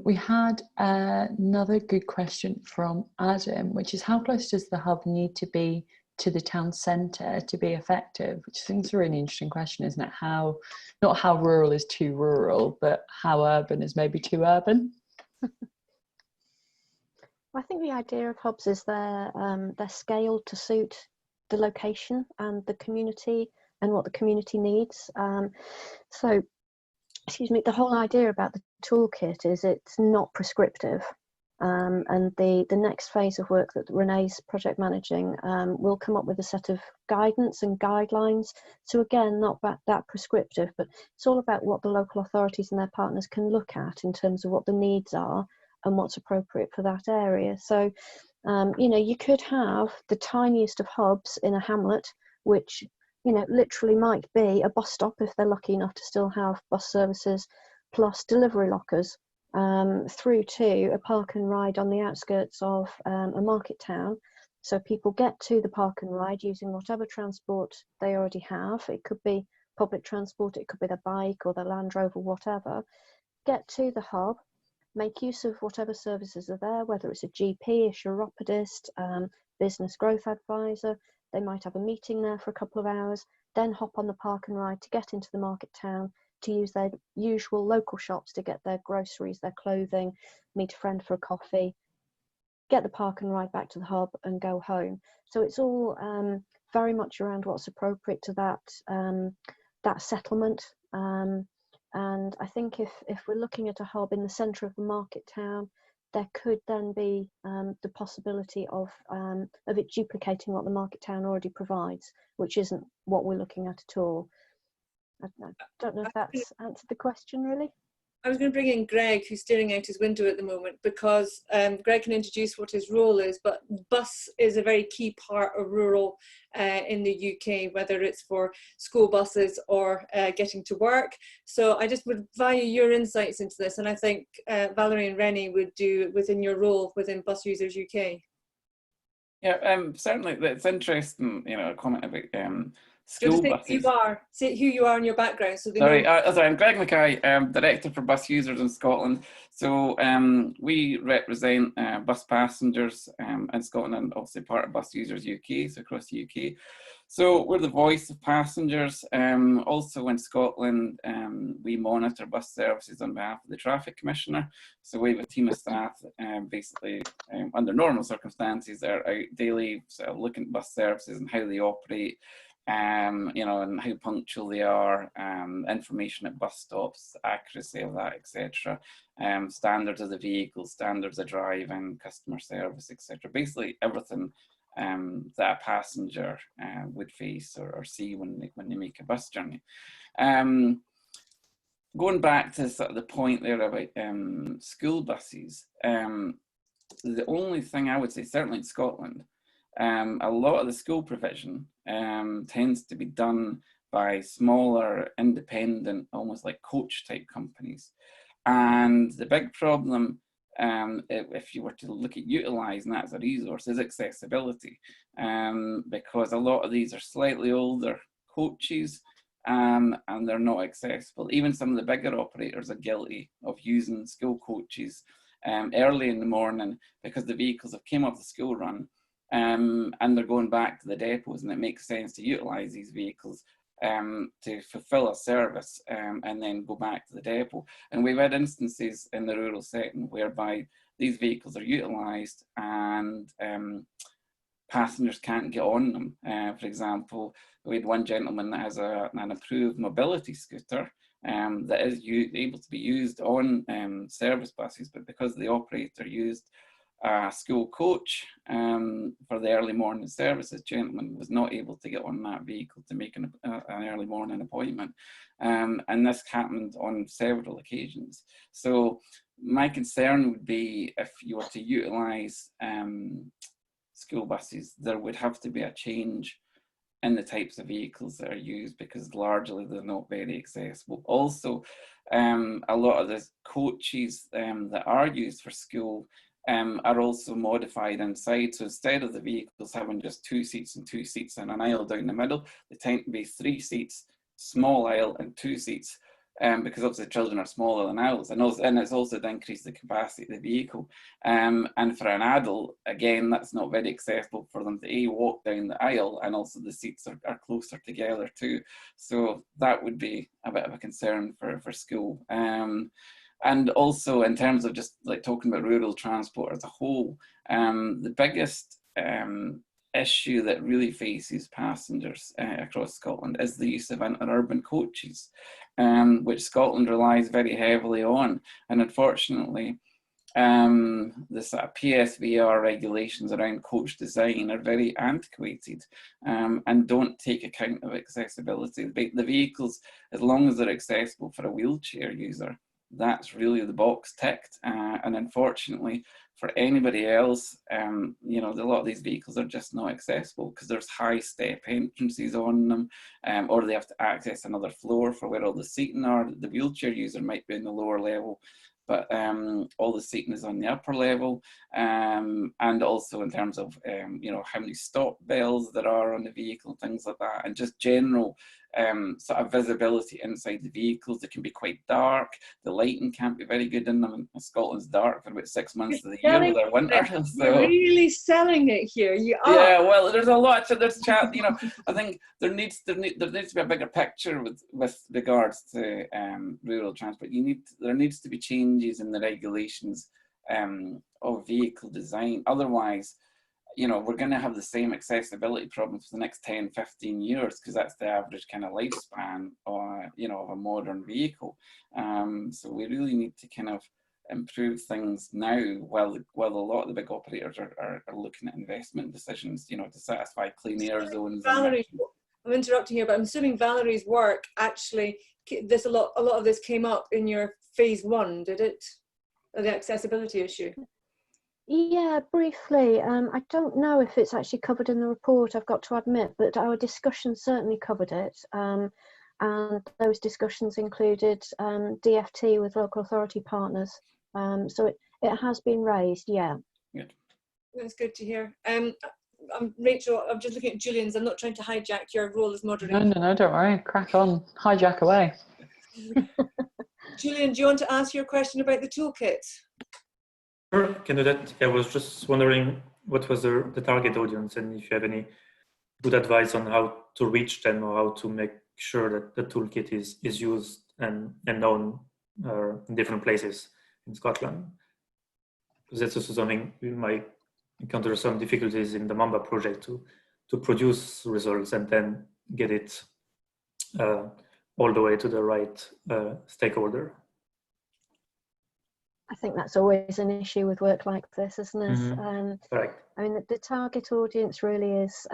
We had another good question from Adam, which is, how close does the hub need to be to the town centre to be effective? Which I think is a really interesting question, isn't it? Not how rural is too rural, but how urban is maybe too urban. I think the idea of hubs is they're scaled to suit the location and the community and what the community needs. So, excuse me, the whole idea about the toolkit is it's not prescriptive. And the next phase of work that Renee's project managing will come up with a set of guidance and guidelines. So again, not that prescriptive, but it's all about what the local authorities and their partners can look at in terms of what the needs are and what's appropriate for that area. So, you know, you could have the tiniest of hubs in a hamlet, which, you know, literally might be a bus stop if they're lucky enough to still have bus services, plus delivery lockers, through to a park and ride on the outskirts of a market town. So people get to the park and ride using whatever transport they already have. It could be public transport, it could be their bike or their Land Rover, whatever. Get to the hub, make use of whatever services are there, whether it's a GP, a chiropodist, business growth advisor. They might have a meeting there for a couple of hours, then hop on the park and ride to get into the market town, to use their usual local shops to get their groceries, their clothing, meet a friend for a coffee, get the park and ride back to the hub and go home. So it's all very much around what's appropriate to that settlement. And I think if we're looking at a hub in the centre of the market town, there could then be the possibility of it duplicating what the market town already provides, which isn't what we're looking at all. I don't know if that's answered the question, really. I was going to bring in Greg, who's staring out his window at the moment, because Greg can introduce what his role is, but bus is a very key part of rural in the UK, whether it's for school buses or getting to work. So I just would value your insights into this, and I think Valerie and Renee would do within your role within Bus Users UK. Yeah, certainly it's interesting, you know, a comment about school buses. Say who you are and your background. So they Sorry, know. sorry, I'm Greg Mackay, Director for Bus Users in Scotland. So we represent bus passengers in Scotland, and obviously part of Bus Users UK, so across the UK. So we're the voice of passengers. Also in Scotland, we monitor bus services on behalf of the Traffic Commissioner. So we have a team of staff basically under normal circumstances are out daily looking at bus services and how they operate. You know, and how punctual they are, information at bus stops, accuracy of that, etc. Standards of the vehicle, standards of driving, customer service, etc. Basically everything that a passenger would face or see when they make a bus journey. Going back to sort of the point there about school buses, the only thing I would say, certainly in Scotland, a lot of the school provision tends to be done by smaller, independent, almost like coach type companies. And the big problem, if you were to look at utilising that as a resource, is accessibility. Because a lot of these are slightly older coaches and they're not accessible. Even some of the bigger operators are guilty of using school coaches early in the morning because the vehicles have came off the school run. And they're going back to the depots, and it makes sense to utilise these vehicles to fulfil a service and then go back to the depot. And we've had instances in the rural setting whereby these vehicles are utilised and passengers can't get on them. For example, we had one gentleman that has an approved mobility scooter that is able to be used on service buses, but because the operator used a school coach for the early morning service, this gentleman was not able to get on that vehicle to make an early morning appointment. And this happened on several occasions. So my concern would be if you were to utilise school buses, there would have to be a change in the types of vehicles that are used, because largely they're not very accessible. Also, a lot of the coaches that are used for school are also modified inside. So instead of the vehicles having just 2 seats and 2 seats and an aisle down the middle, they tend to be 3 seats, small aisle, and 2 seats, because obviously children are smaller than adults, and it's also to increase the capacity of the vehicle. And for an adult, again, that's not very accessible for them to walk down the aisle, and also the seats are closer together too. So that would be a bit of a concern for school. And also in terms of just like talking about rural transport as a whole, the biggest issue that really faces passengers across Scotland is the use of interurban coaches, which Scotland relies very heavily on. And unfortunately, the sort of PSVR regulations around coach design are very antiquated and don't take account of accessibility. The vehicles, as long as they're accessible for a wheelchair user, that's really the box ticked. And unfortunately, for anybody else, you know, a lot of these vehicles are just not accessible because there's high step entrances on them, or they have to access another floor for where all the seating are. The wheelchair user might be in the lower level, but all the seating is on the upper level. And also in terms of, you know, how many stop bells there are on the vehicle, things like that, and just general sort of visibility inside the vehicles. It can be quite dark. The lighting can't be very good in them. Scotland's dark for about 6 months of the year with our winter. You're really selling it here. You are. Yeah, well, there's a lot. There's chat. You know, I think there needs to be a bigger picture with regards to rural transport. There needs to be changes in the regulations of vehicle design. Otherwise, you know, we're going to have the same accessibility problems for the next 10, 15 years, because that's the average kind of lifespan, you know, of a modern vehicle. So we really need to kind of improve things now, while a lot of the big operators are looking at investment decisions, you know, to satisfy clean air zones. Valerie, I'm interrupting here, but I'm assuming Valerie's work actually, a lot of this came up in your phase 1, did it? The accessibility issue. Yeah, briefly. I don't know if it's actually covered in the report, I've got to admit, but our discussion certainly covered it. And those discussions included DFT with local authority partners. So it has been raised, yeah. Good. That's good to hear. I'm Rachel, I'm just looking at Julian's. I'm not trying to hijack your role as moderator. No, don't worry. Crack on. Hijack away. Julian, do you want to ask your question about the toolkit? Sure, can do that. I was just wondering what was the target audience, and if you have any good advice on how to reach them or how to make sure that the toolkit is used and known in different places in Scotland. Because that's also something we might encounter some difficulties in the Mamba project to produce results and then get it all the way to the right stakeholder. I think that's always an issue with work like this, isn't it? Mm-hmm. Right. I mean, the target audience really is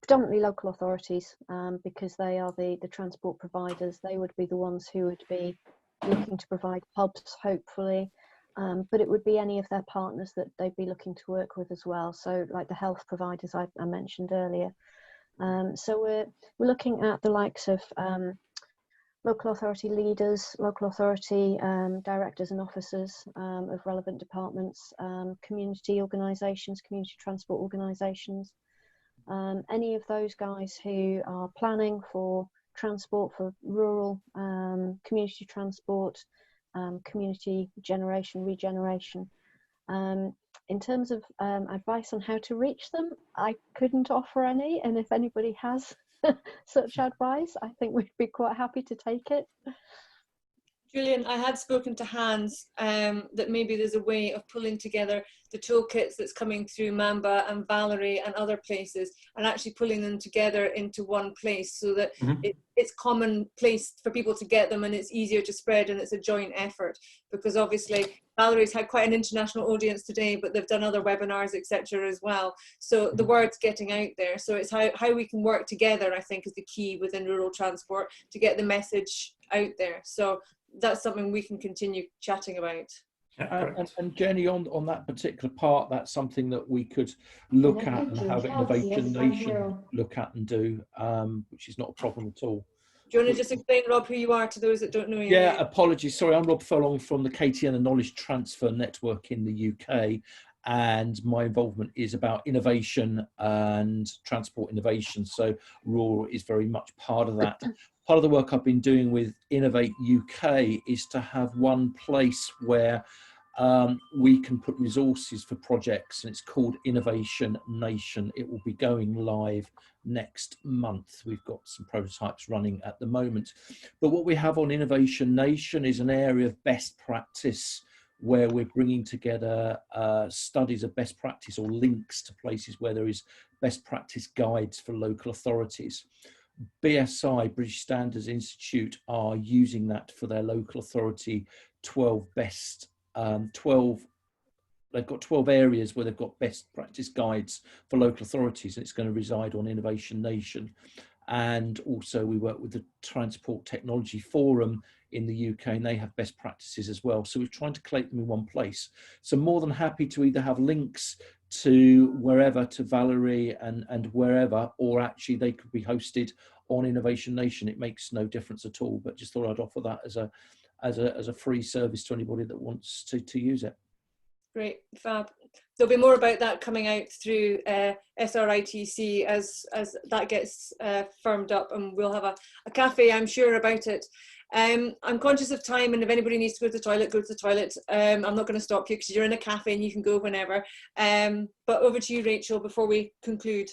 predominantly local authorities because they are the transport providers. They would be the ones who would be looking to provide hubs, hopefully, but it would be any of their partners that they'd be looking to work with as well. So, like the health providers I mentioned earlier. So we're looking at the likes of local authority leaders, local authority directors and officers of relevant departments, community organisations, community transport organisations, any of those guys who are planning for transport for rural community transport, community generation, regeneration. In terms of advice on how to reach them, I couldn't offer any, and if anybody has such advice, I think we'd be quite happy to take it. Julian, I had spoken to Hans that maybe there's a way of pulling together the toolkits that's coming through Mamba and Valerie and other places and actually pulling them together into one place so that it's common place for people to get them and it's easier to spread and it's a joint effort, because obviously Valerie's had quite an international audience today, but they've done other webinars, etc. as well. So the word's getting out there. So it's how we can work together, I think, is the key within rural transport to get the message out there. So that's something we can continue chatting about. And Jenny, on that particular part, that's something that we could look at and have Innovation Nation look at and do, which is not a problem at all. Do you want to just explain, Rob, who you are to those that don't know you? Yeah, apologies. Sorry, I'm Rob Furlong from the KTN and Knowledge Transfer Network in the UK. And my involvement is about innovation and transport innovation. So rural is very much part of that. Part of the work I've been doing with Innovate UK is to have one place where we can put resources for projects, and it's called Innovation Nation. It will be going live next month. We've got some prototypes running at the moment. But what we have on Innovation Nation is an area of best practice where we're bringing together studies of best practice or links to places where there is best practice guides for local authorities. BSI, British Standards Institute, are using that for their local authority 12 best, they've got 12 areas where they've got best practice guides for local authorities, and it's going to reside on Innovation Nation. And also we work with the Transport Technology Forum in the UK, and they have best practices as well. So we're trying to collate them in one place. So more than happy to either have links to wherever, to Valerie and wherever, or actually they could be hosted on Innovation Nation. It makes no difference at all, but just thought I'd offer that as a free service to anybody that wants to use it. Great, fab. There'll be more about that coming out through SRITC as that gets firmed up, and we'll have a cafe, I'm sure, about it. I'm conscious of time, and if anybody needs to go to the toilet, go to the toilet. I'm not going to stop you because you're in a cafe and you can go whenever. But over to you, Rachel, before we conclude.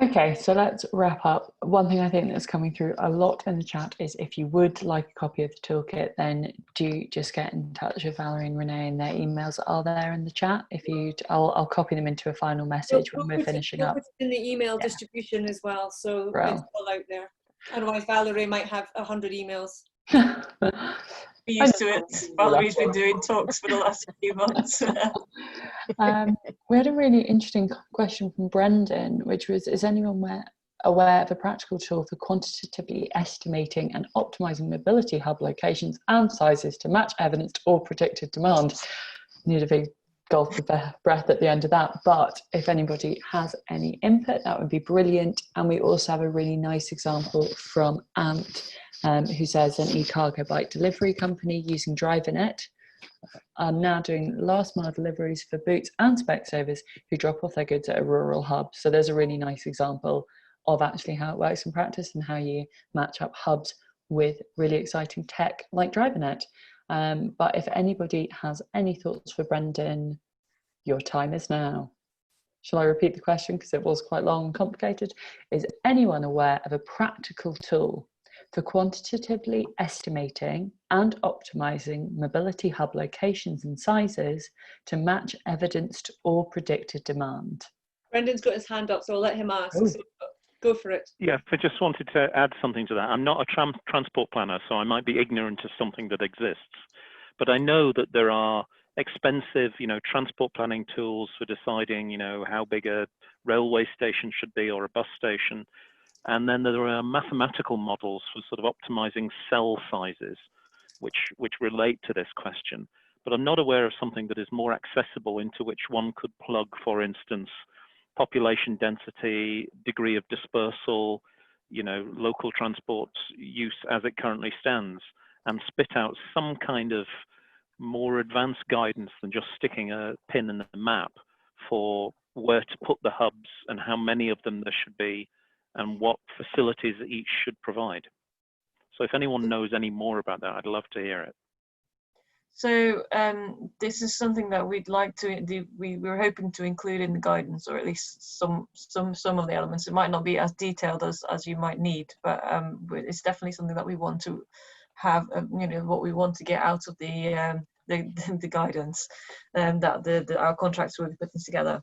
Okay, so let's wrap up. One thing I think that's coming through a lot in the chat is if you would like a copy of the toolkit, then do just get in touch with Valerie and Renee, and their emails are there in the chat. If you, I'll copy them into a final message when we're finishing up. We'll put it in the email distribution as well, so it's all out there. Otherwise, Valerie might have 100 emails. Be used to it. Valerie's been doing talks for the last few months. We had a really interesting question from Brendan, which was, is anyone aware of a practical tool for quantitatively estimating and optimizing mobility hub locations and sizes to match evidenced or predicted demand? Need a big gulp of breath at the end of that, but if anybody has any input, that would be brilliant. And we also have a really nice example from Ant, who says an e-cargo bike delivery company using DriverNet are now doing last mile deliveries for Boots and Specsavers who drop off their goods at a rural hub. So there's a really nice example of actually how it works in practice and how you match up hubs with really exciting tech like DriverNet. But if anybody has any thoughts for Brendan, your time is now. Shall I repeat the question because it was quite long and complicated? Is anyone aware of a practical tool for quantitatively estimating and optimizing mobility hub locations and sizes to match evidenced or predicted demand? Brendan's got his hand up, so I'll let him ask. Oh. So go for it. Yeah, I just wanted to add something to that. I'm not a transport planner, so I might be ignorant of something that exists. But I know that there are expensive, transport planning tools for deciding, how big a railway station should be or a bus station. And then there are mathematical models for sort of optimizing cell sizes, which relate to this question. But I'm not aware of something that is more accessible into which one could plug, for instance, population density, degree of dispersal, local transport use as it currently stands, and spit out some kind of more advanced guidance than just sticking a pin in the map for where to put the hubs and how many of them there should be and what facilities each should provide. So if anyone knows any more about that, I'd love to hear it. So this is something that we'd like to do. We were hoping to include in the guidance, or at least some of the elements. It might not be as detailed as you might need, but it's definitely something that we want to have. What we want to get out of the guidance that our contracts will be putting together.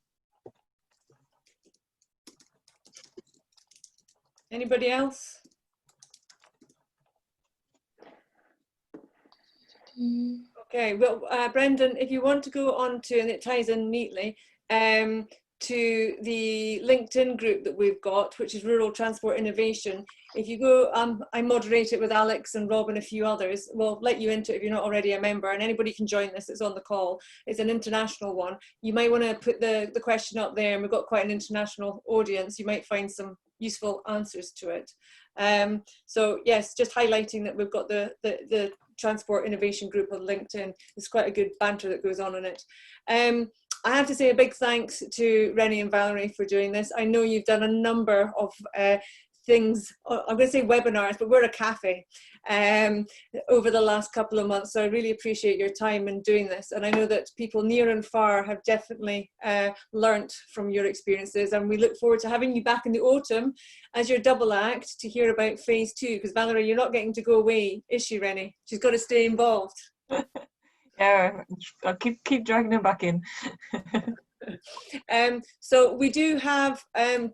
Anybody else? Okay, well, Brendan, if you want to go on to, and it ties in neatly, to the LinkedIn group that we've got, which is Rural Transport Innovation. If you go, I moderate it with Alex and Rob and a few others. We'll let you into it if you're not already a member, and anybody can join this, it's on the call. It's an international one. You might want to put the question up there, and we've got quite an international audience. You might find some useful answers to it. So yes, just highlighting that we've got the Transport Innovation Group on LinkedIn. There's quite a good banter that goes on in it. I have to say a big thanks to Renee and Valerie for doing this. I know you've done a number of things, I'm going to say webinars, but we're a cafe over the last couple of months. So I really appreciate your time in doing this. And I know that people near and far have definitely learnt from your experiences. And we look forward to having you back in the autumn as your double act to hear about phase 2. Because Valerie, you're not getting to go away, is she, Renee? She's got to stay involved. Yeah, I'll keep dragging them back in. So we do have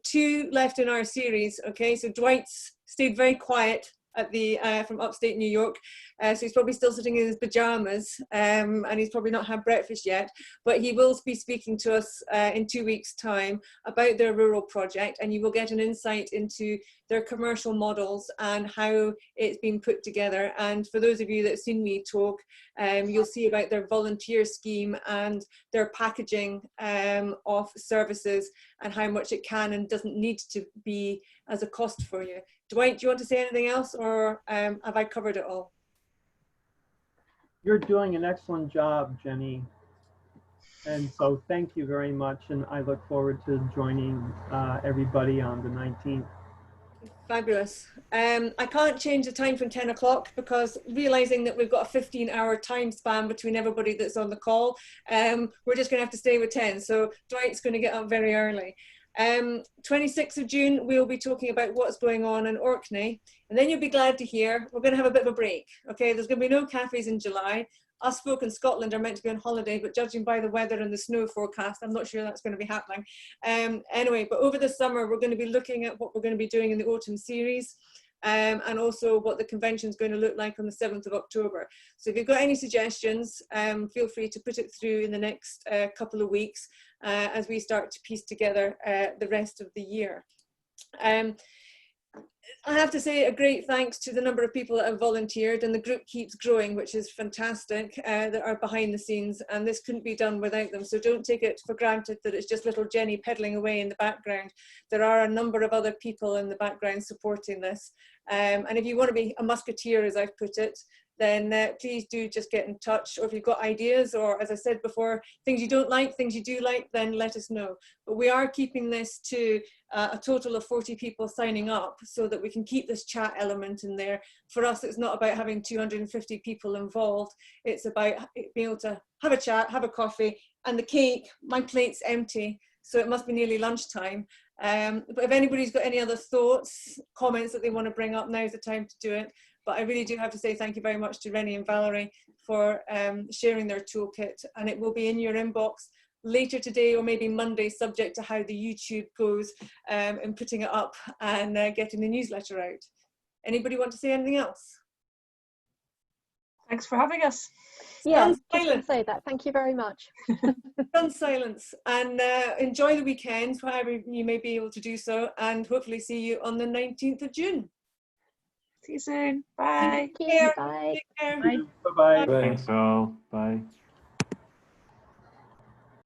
2 left in our series. Okay, so Dwight's stayed very quiet at the from upstate New York, so he's probably still sitting in his pajamas, and he's probably not had breakfast yet, but he will be speaking to us in 2 weeks' time about their rural project, and you will get an insight into their commercial models and how it's been put together. And for those of you that have seen me talk, you'll see about their volunteer scheme and their packaging of services and how much it can and doesn't need to be as a cost for you. Dwight, do you want to say anything else, or have I covered it all? You're doing an excellent job, Jenny. And so thank you very much. And I look forward to joining everybody on the 19th. Fabulous. I can't change the time from 10 o'clock because realizing that we've got a 15-hour time span between everybody that's on the call, we're just going to have to stay with 10. So Dwight's going to get up very early. 26th of June, we'll be talking about what's going on in Orkney. And then you'll be glad to hear we're going to have a bit of a break. Okay, there's going to be no cafes in July. Us folk in Scotland are meant to be on holiday, but judging by the weather and the snow forecast, I'm not sure that's going to be happening. Anyway, but over the summer, we're going to be looking at what we're going to be doing in the autumn series, and also what the convention is going to look like on the 7th of October. So if you've got any suggestions, feel free to put it through in the next couple of weeks as we start to piece together the rest of the year. I have to say a great thanks to the number of people that have volunteered, and the group keeps growing, which is fantastic, that are behind the scenes, and this couldn't be done without them. So don't take it for granted that it's just little Jenny peddling away in the background. There are a number of other people in the background supporting this. And if you want to be a musketeer, as I've put it, then please do just get in touch, or if you've got ideas, or as I said before, things you don't like, things you do like, then let us know. But we are keeping this to a total of 40 people signing up so that we can keep this chat element in there. For us, it's not about having 250 people involved. It's about being able to have a chat, have a coffee, and the cake, my plate's empty, so it must be nearly lunchtime. But if anybody's got any other thoughts, comments that they want to bring up, now's the time to do it. But I really do have to say thank you very much to Renee and Valerie for sharing their toolkit, and it will be in your inbox later today or maybe Monday, subject to how the YouTube goes in putting it up and getting the newsletter out. Anybody want to say anything else? Thanks for having us. Yeah, just going to say that. Thank you very much. Done silence, and enjoy the weekend, however you may be able to do so, and hopefully see you on the 19th of June. See you soon. Bye. Thank you. Bye. Take care. Bye-bye. Thanks all. Bye.